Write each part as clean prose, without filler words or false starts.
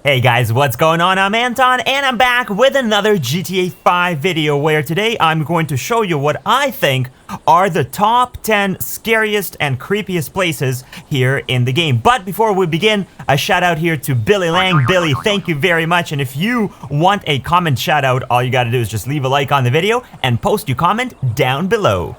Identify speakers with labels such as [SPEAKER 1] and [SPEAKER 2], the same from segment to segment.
[SPEAKER 1] Hey guys, what's going on? I'm Anton and I'm back with another GTA 5 video where today I'm going to show you what I think are the top 10 scariest and creepiest places here in the game. But before we begin, a shout out here to Billy Lang. Billy, thank you very much. And if you want a comment shout out, all you gotta do is just leave a like on the video and post your comment down below.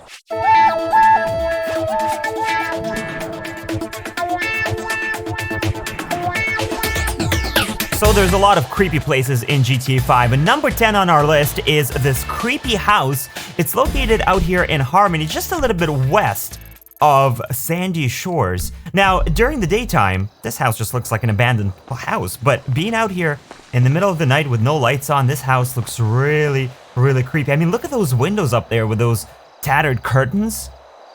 [SPEAKER 1] So there's a lot of creepy places in GTA 5, and number 10 on our list is this creepy house. It's located out here in Harmony, just a little bit west of Sandy Shores. Now, during the daytime, this house just looks like an abandoned house, but being out here in the middle of the night with no lights on, this house looks really, really creepy. I mean, look at those windows up there with those tattered curtains.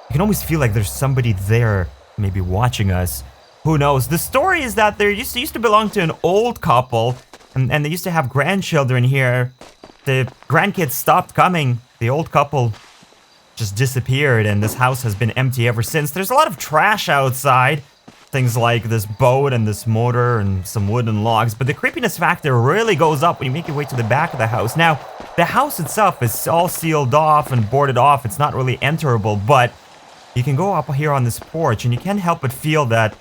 [SPEAKER 1] You can almost feel like there's somebody there maybe watching us. Who knows? The story is that they used to belong to an old couple, and they used to have grandchildren here. The grandkids stopped coming. The old couple just disappeared, and this house has been empty ever since. There's a lot of trash outside. Things like this boat and this motor and some wooden logs. But the creepiness factor really goes up when you make your way to the back of the house. Now, the house itself is all sealed off and boarded off. It's not really enterable, but you can go up here on this porch, and you can't help but feel that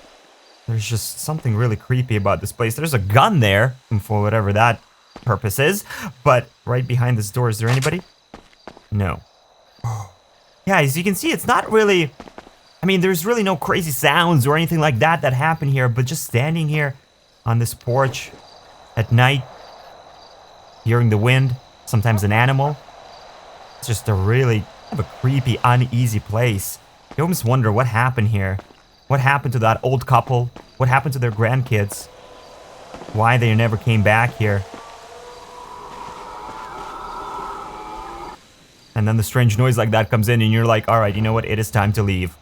[SPEAKER 1] there's just something really creepy about this place. There's a gun there, for whatever that purpose is. But right behind this door, is there anybody? No. Yeah, as you can see, it's not really... I mean, there's really no crazy sounds or anything like that happen here. But just standing here on this porch at night, hearing the wind, sometimes an animal. It's just a really kind of a creepy, uneasy place. You almost wonder what happened here. What happened to that old couple? What happened to their grandkids? Why they never came back here? And then the strange noise like that comes in and you're like, alright, you know what? It is time to leave.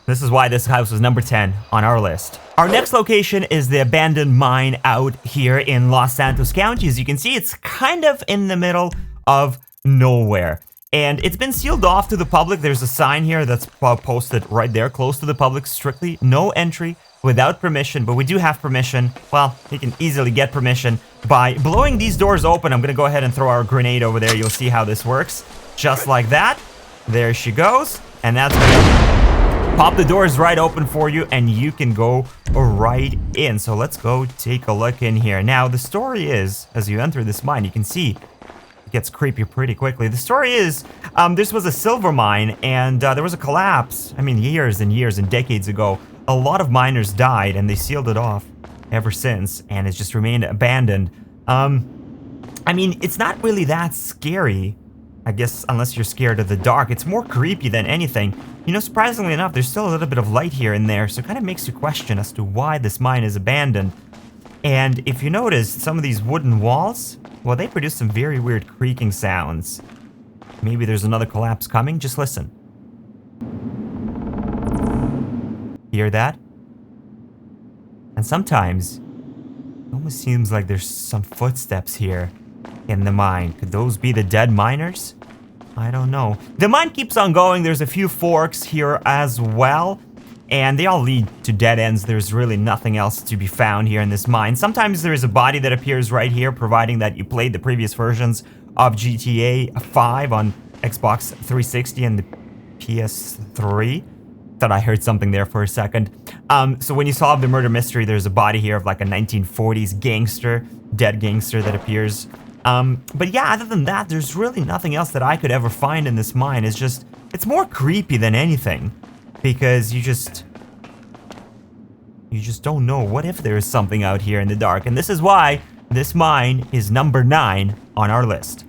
[SPEAKER 1] This is why this house was number 10 on our list. Our next location is the abandoned mine out here in Los Santos County. As you can see, it's kind of in the middle of nowhere. And it's been sealed off to the public. There's a sign here that's posted right there, close to the public. Strictly no entry without permission. But we do have permission. Well, you can easily get permission by blowing these doors open. I'm going to go ahead and throw our grenade over there. You'll see how this works. Just like that. There she goes. And that's going to pop the doors right open for you. And you can go right in. So let's go take a look in here. Now, the story is, as you enter this mine, you can see it gets creepy pretty quickly. The story is, this was a silver mine, and there was a collapse. I mean, years and years and decades ago. A lot of miners died, and they sealed it off ever since, and it's just remained abandoned. I mean, it's not really that scary, I guess, unless you're scared of the dark. It's more creepy than anything. You know, surprisingly enough, there's still a little bit of light here and there, so it kind of makes you question as to why this mine is abandoned. And if you notice, some of these wooden walls, well, they produce some very weird creaking sounds. Maybe there's another collapse coming. Just listen. Hear that? And sometimes, it almost seems like there's some footsteps here in the mine. Could those be the dead miners? I don't know. The mine keeps on going. There's a few forks here as well. And they all lead to dead ends. There's really nothing else to be found here in this mine. Sometimes there is a body that appears right here, providing that you played the previous versions of GTA 5 on Xbox 360 and the PS3. Thought I heard something there for a second. So when you solve the murder mystery, there's a body here of like a 1940s gangster, dead gangster that appears. But yeah, other than that, there's really nothing else that I could ever find in this mine. It's more creepy than anything. Because you just don't know. What if there is something out here in the dark? And this is why this mine is number 9 on our list.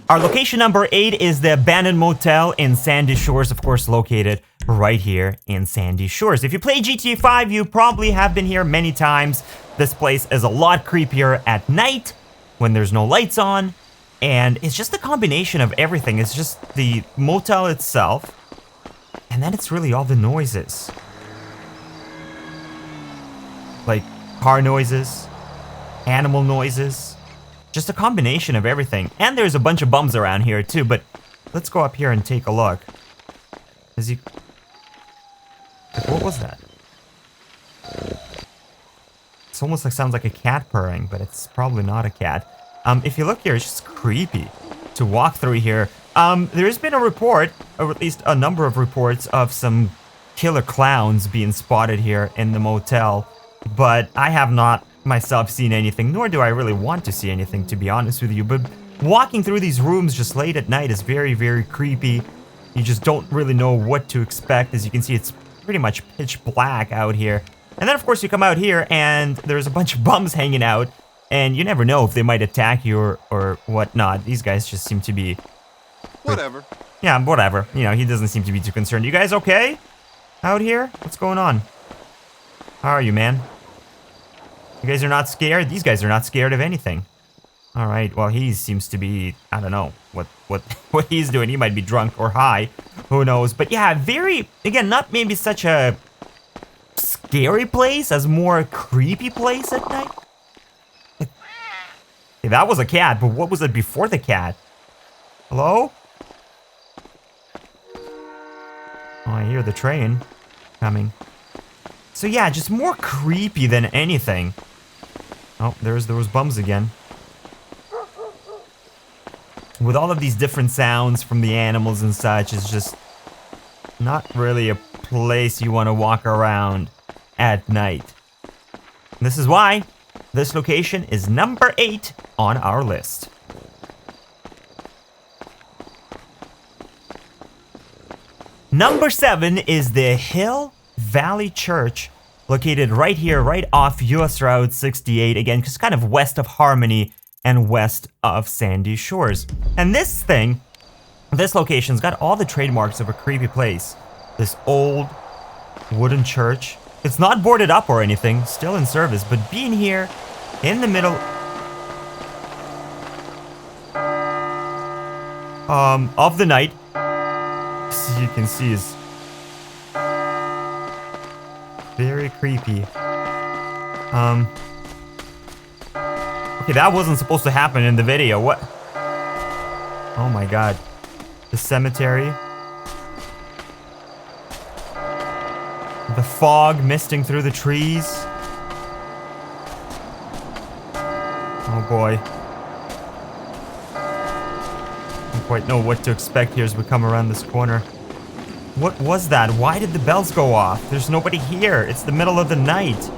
[SPEAKER 1] Our location number 8 is the abandoned motel in Sandy Shores, of course, located right here in Sandy Shores. If you play GTA 5, you probably have been here many times. This place is a lot creepier at night when there's no lights on. And it's just a combination of everything. It's just the motel itself. And then it's really all the noises. Like car noises, animal noises. Just a combination of everything. And there's a bunch of bums around here too. But let's go up here and take a look. The was that? It's almost like sounds like a cat purring, but it's probably not a cat. If you look here, it's just creepy to walk through here. There's been a report, or at least a number of reports, of some killer clowns being spotted here in the motel, but I have not myself seen anything, nor do I really want to see anything, to be honest with you. But walking through these rooms just late at night is very, very creepy. You just don't really know what to expect. As you can see, it's pretty much pitch black out here. And then, of course, you come out here and there's a bunch of bums hanging out, and you never know if they might attack you or whatnot. These guys just seem to be...
[SPEAKER 2] Whatever.
[SPEAKER 1] Yeah, whatever. You know, he doesn't seem to be too concerned. You guys okay out here? What's going on? How are you, man? You guys are not scared? These guys are not scared of anything. All right, well, he seems to be, I don't know what he's doing. He might be drunk or high. Who knows? But yeah, very, again, not maybe such a scary place as more a creepy place at night. Okay, that was a cat, but what was it before the cat? Hello? Oh, I hear the train coming. So yeah, just more creepy than anything. Oh, there was bums again. With all of these different sounds from the animals and such, it's just not really a place you want to walk around at night. This is why this location is number 8 on our list. Number 7 is the Hill Valley Church, located right here, right off US Route 68, again, just kind of west of Harmony and west of Sandy Shores. And this location's got all the trademarks of a creepy place. This old wooden church. It's not boarded up or anything, still in service, but being here in the middle of the night, as you can see, is very creepy. Okay, that wasn't supposed to happen in the video. What? Oh my god. The cemetery. The fog misting through the trees. Oh boy. I don't quite know what to expect here as we come around this corner. What was that? Why did the bells go off? There's nobody here. It's the middle of the night.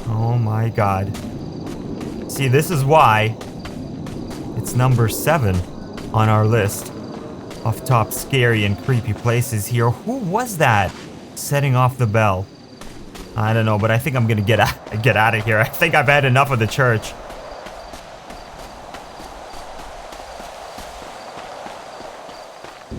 [SPEAKER 1] Oh my god. See, this is why it's number 7 on our list of top scary and creepy places here. Who was that setting off the bell? I don't know, but I think I'm gonna get out of here. I think I've had enough of the church.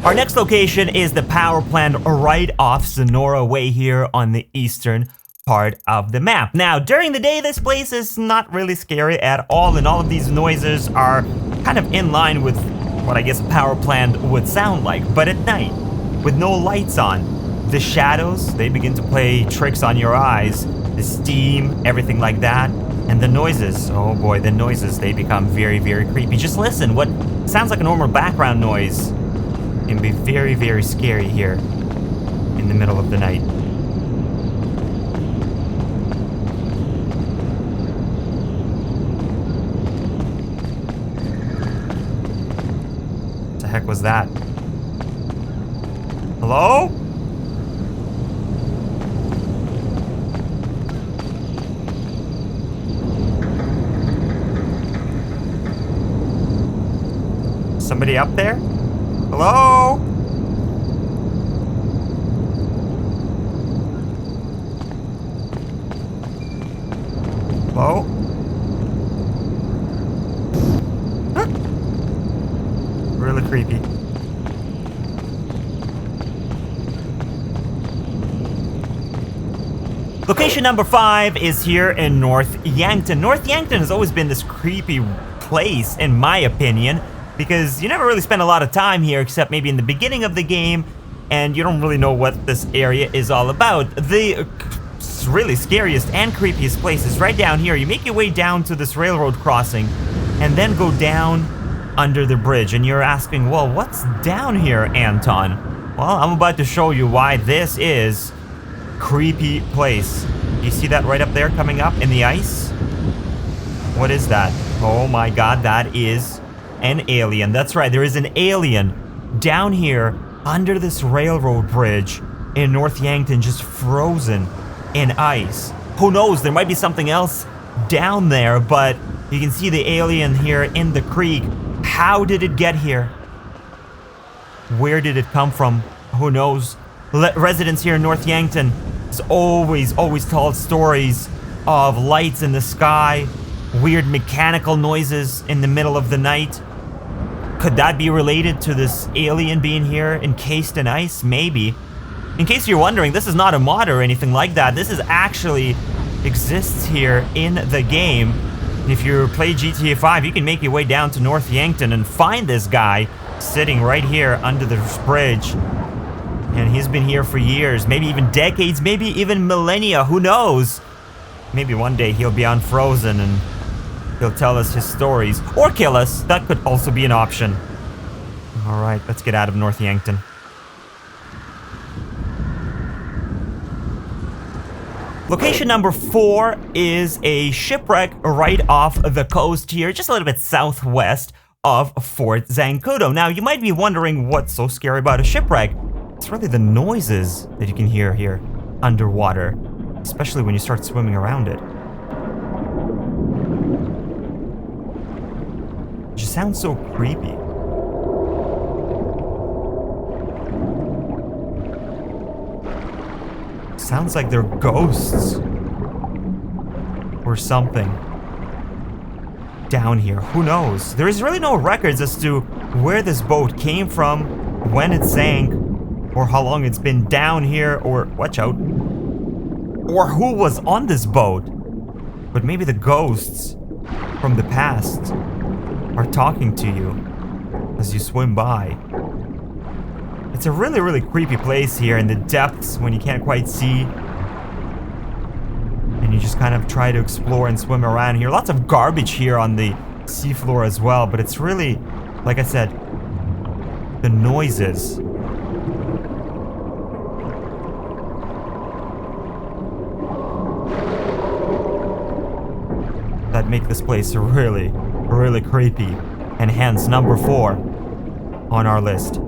[SPEAKER 1] Our next location is the power plant right off Sonora Way here on the eastern part of the map. Now, during the day, this place is not really scary at all, and all of these noises are kind of in line with what I guess a power plant would sound like. But at night, with no lights on, the shadows, they begin to play tricks on your eyes, the steam, everything like that, and the noises, oh boy, the noises, they become very, very creepy. Just listen, what sounds like a normal background noise can be very, very scary here in the middle of the night. What the heck was that? Hello? Somebody up there? Hello? Hello? Huh? Really creepy. Location number 5 is here in North Yankton. North Yankton has always been this creepy place, in my opinion, because you never really spend a lot of time here except maybe in the beginning of the game, and you don't really know what this area is all about. The really scariest and creepiest place is right down here. You make your way down to this railroad crossing and then go down under the bridge, and you're asking, well, what's down here, Anton? Well, I'm about to show you why this is creepy place. You see that right up there coming up in the ice? What is that? Oh my god, that is an alien. That's right, there is an alien down here under this railroad bridge in North Yankton, just frozen in ice. Who knows, there might be something else down there, but you can see the alien here in the creek. How did it get here? Where did it come from? Who knows? Residents here in North Yankton has always told stories of lights in the sky, weird mechanical noises in the middle of the night. Could that be related to this alien being here encased in ice? Maybe. In case you're wondering, this is not a mod or anything like that. This is actually exists here in the game. If you play GTA 5, you can make your way down to North Yankton and find this guy sitting right here under this bridge. And he's been here for years, maybe even decades, maybe even millennia, who knows? Maybe one day he'll be unfrozen and he'll tell us his stories. Or kill us, that could also be an option. Alright, let's get out of North Yankton. Location number 4 is a shipwreck right off the coast here, just a little bit southwest of Fort Zancudo. Now, you might be wondering what's so scary about a shipwreck. It's really the noises that you can hear here underwater, especially when you start swimming around it. It just sounds so creepy. Sounds like they're ghosts or something down here. Who knows? There is really no records as to where this boat came from, when it sank, or how long it's been down here, or watch out, or who was on this boat. But maybe the ghosts from the past are talking to you as you swim by. It's a really creepy place here in the depths when you can't quite see. And you just kind of try to explore and swim around here. Lots of garbage here on the seafloor as well, but it's really, like I said, the noises. That make this place really creepy. And hence number 4 on our list.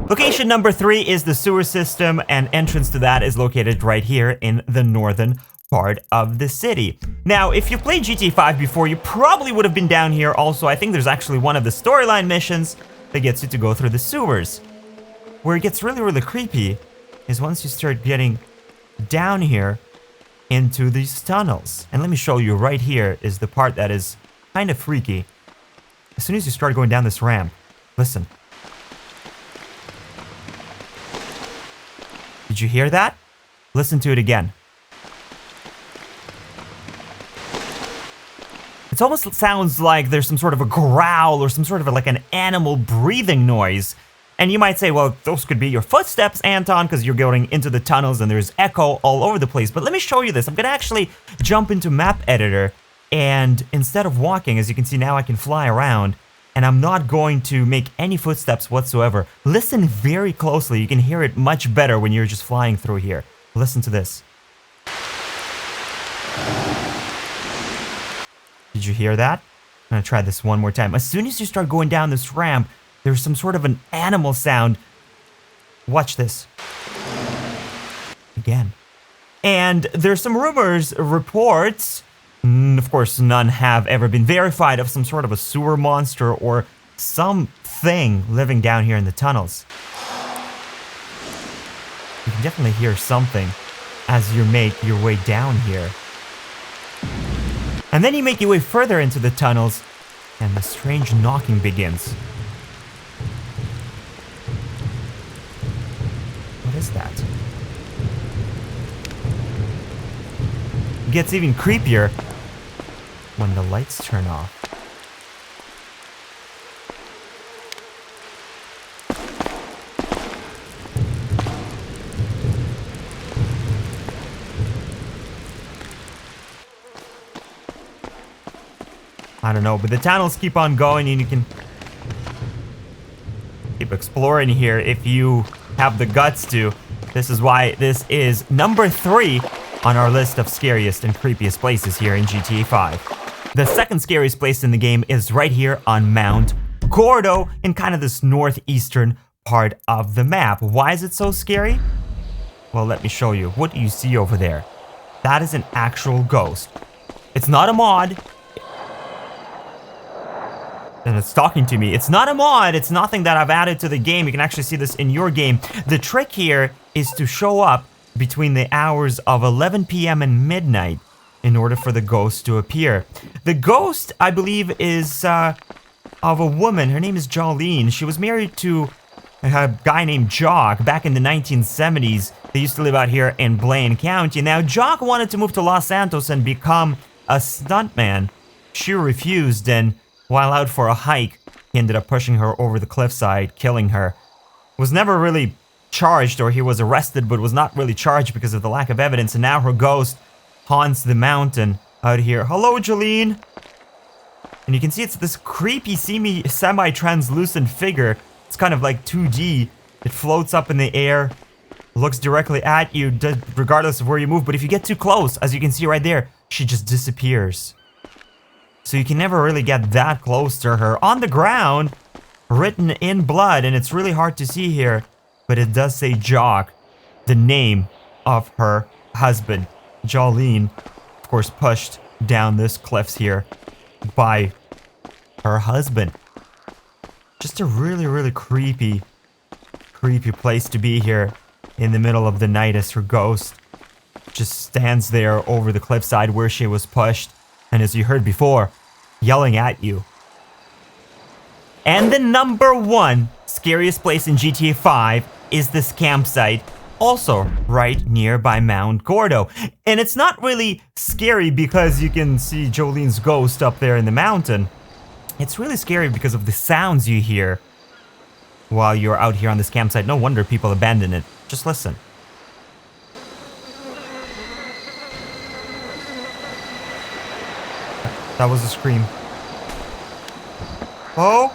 [SPEAKER 1] Location number 3 is the sewer system, and entrance to that is located right here in the northern part of the city. Now, if you played GTA 5 before, you probably would have been down here also. I think there's actually one of the storyline missions that gets you to go through the sewers. Where it gets really creepy is once you start getting down here into these tunnels. And let me show you right here is the part that is kind of freaky. As soon as you start going down this ramp, listen. Did you hear that? Listen to it again. It almost sounds like there's some sort of a growl or some sort of like an animal breathing noise. And you might say, well, those could be your footsteps, Anton, because you're going into the tunnels and there's echo all over the place. But let me show you this. I'm going to actually jump into map editor, and instead of walking, as you can see now, I can fly around. And I'm not going to make any footsteps whatsoever. Listen very closely. You can hear it much better when you're just flying through here. Listen to this. Did you hear that? I'm gonna try this one more time. As soon as you start going down this ramp, there's some sort of an animal sound. Watch this. Again. And there's some rumors, reports, of course, none have ever been verified, of some sort of a sewer monster or something living down here in the tunnels. You can definitely hear something as you make your way down here. And then you make your way further into the tunnels, and the strange knocking begins. What is that? It gets even creepier when the lights turn off. I don't know, but the tunnels keep on going and you can keep explore in here if you have the guts to. This is why this is number 3 on our list of scariest and creepiest places here in GTA 5. The second scariest place in the game is right here on Mount Gordo in kind of this northeastern part of the map. Why is it so scary? Well, let me show you. What do you see over there? That is an actual ghost. It's not a mod. And it's talking to me. It's not a mod. It's nothing that I've added to the game. You can actually see this in your game. The trick here is to show up between the hours of 11 p.m. and midnight in order for the ghost to appear. The ghost, I believe, is of a woman. Her name is Jolene. She was married to a guy named Jock back in the 1970s. They used to live out here in Blaine County. Now, Jock wanted to move to Los Santos and become a stuntman. She refused, and while out for a hike, he ended up pushing her over the cliffside, killing her. Was never really charged, or he was arrested, but was not really charged because of the lack of evidence, and now her ghost haunts the mountain out here. Hello, Jolene! And you can see it's this creepy, semi-translucent figure. It's kind of like 2D. It floats up in the air, looks directly at you, regardless of where you move, but if you get too close, as you can see right there, she just disappears. So you can never really get that close to her. On the ground, written in blood, and it's really hard to see here, but it does say Jock, the name of her husband. Jolene, of course, pushed down this cliffs here by her husband. Just a really, really creepy place to be here in the middle of the night as her ghost just stands there over the cliffside where she was pushed. And as you heard before, yelling at you. And the number 1 scariest place in GTA 5 is this campsite, also right nearby Mount Gordo. And it's not really scary because you can see Jolene's ghost up there in the mountain. It's really scary because of the sounds you hear while you're out here on this campsite. No wonder people abandon it. Just listen. That was a scream. Oh!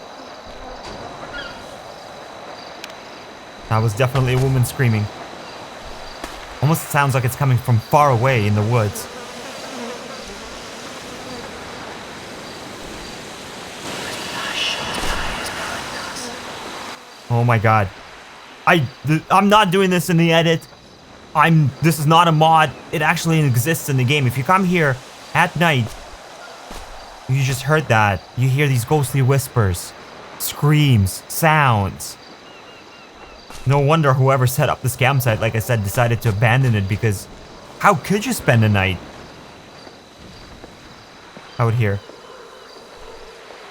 [SPEAKER 1] That was definitely a woman screaming. Almost sounds like it's coming from far away in the woods. Oh my god. I'm not doing this in the edit. This is not a mod. It actually exists in the game. If you come here at night, you just heard that. You hear these ghostly whispers, screams, sounds. No wonder whoever set up this campsite, like I said, decided to abandon it, because how could you spend a night out here?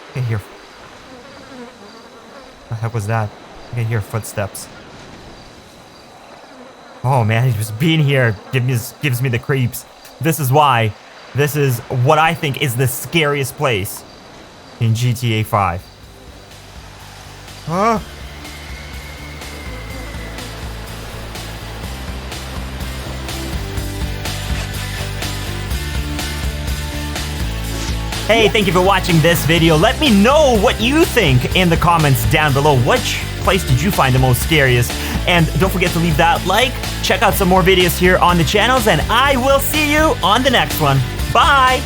[SPEAKER 1] I can hear. What the heck was that? I can hear footsteps. Oh man, just being here gives me the creeps. This is why. This is what I think is the scariest place in GTA 5. Huh? Hey, thank you for watching this video. Let me know what you think in the comments down below. Which place did you find the most scariest? And don't forget to leave that like. Check out some more videos here on the channels, and I will see you on the next one. Bye!